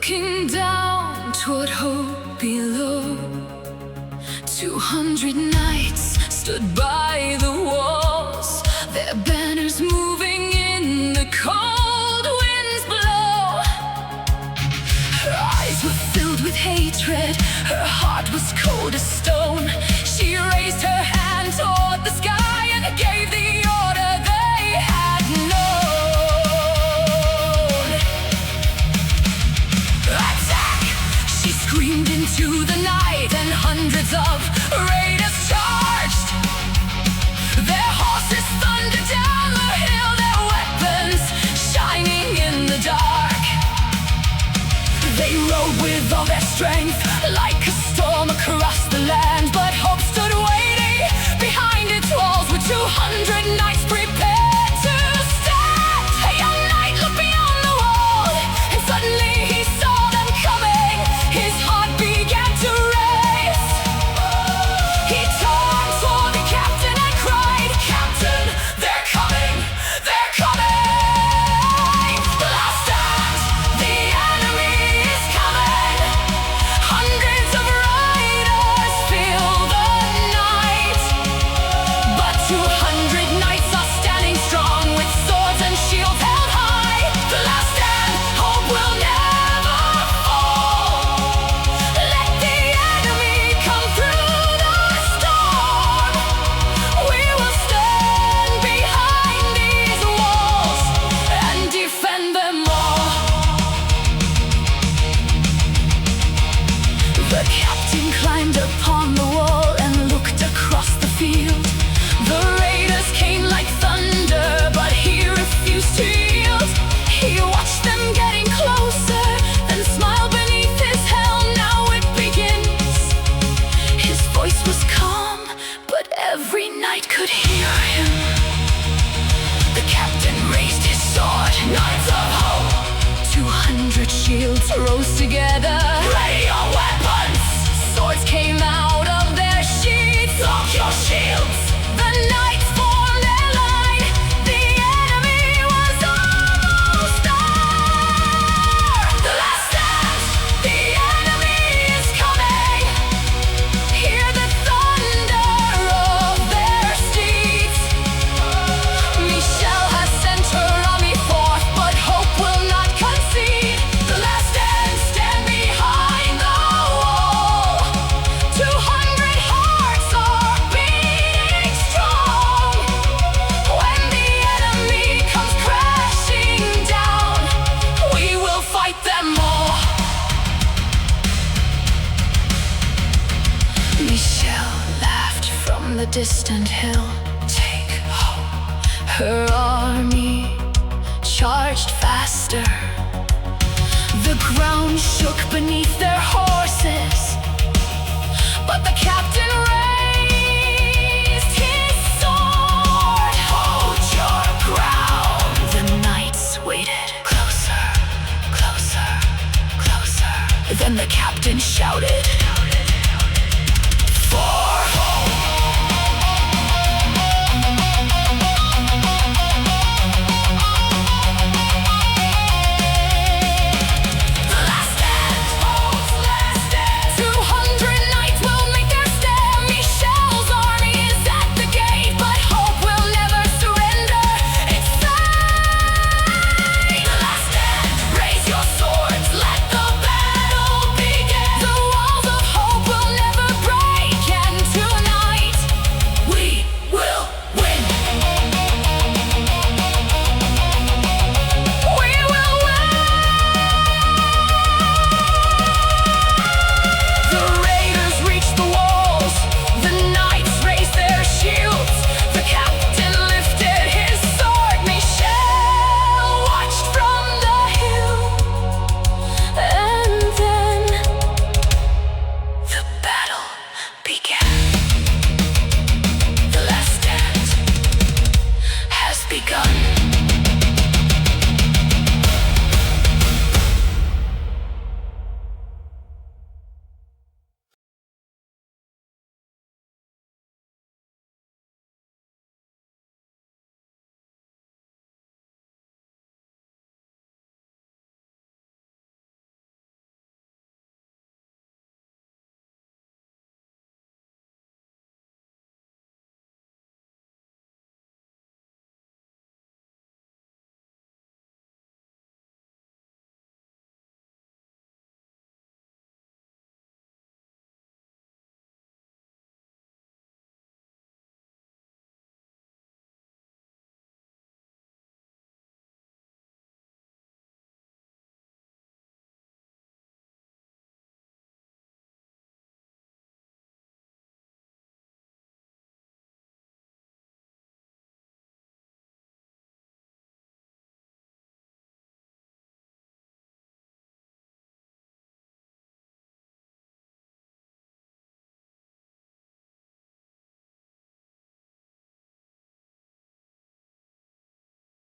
Looking down toward hope below, 200 knights stood by the walls, their banners moving in the cold winds blow. Her eyes were filled with hatred, her heart was cold as stone. She raised her hand toward the sky and gave the order they had known. Attack! She screamed into the night and hundreds of raiders charged. Their horses thundered down the hill, their weapons shining in the dark. They rode with all their strength like a storm across the land, but hope stood waiting behind its walls with 200 knights prepared to stand. A young knight looked beyond the wall, and suddenly he saw them coming. His heart began to race. He turned toward the captain and cried, "Captain, they're coming, they're coming! The last stand, the enemy is coming!" Hundreds of riders fill the night, but 200 knights are standing strong with swords and shields held high. The last stand, hope will never fall. Let the enemy come through the storm. We will stand behind these walls and defend them all. The captain climbed upon the wall and looked across the field. The raiders came like thunder, but he refused to yield. He watched them getting closer, then smiled beneath his helm. Now it begins. His voice was calm, but every knight could hear him. The captain raised his sword, knights of hope. 200 shields rose together. Ready your weapons! Swords came out of their sheaths. Lock your shields! The knights formed their line. The enemy was almost there. The last stand, the enemy is coming. Hear the thunder of their steeds. Michelle has sent her army forth, but hope will not concede. The last stand behind the wall. 200 hearts are beating strong. When the enemy comes crashing down, we will fight them all. Michelle laughed from the distant hill. Take hope. Her army charged faster. The ground shook beneath their horses, but the captain raised his sword. Hold your ground. The knights waited. Closer, closer, closer. Then the captain shouted,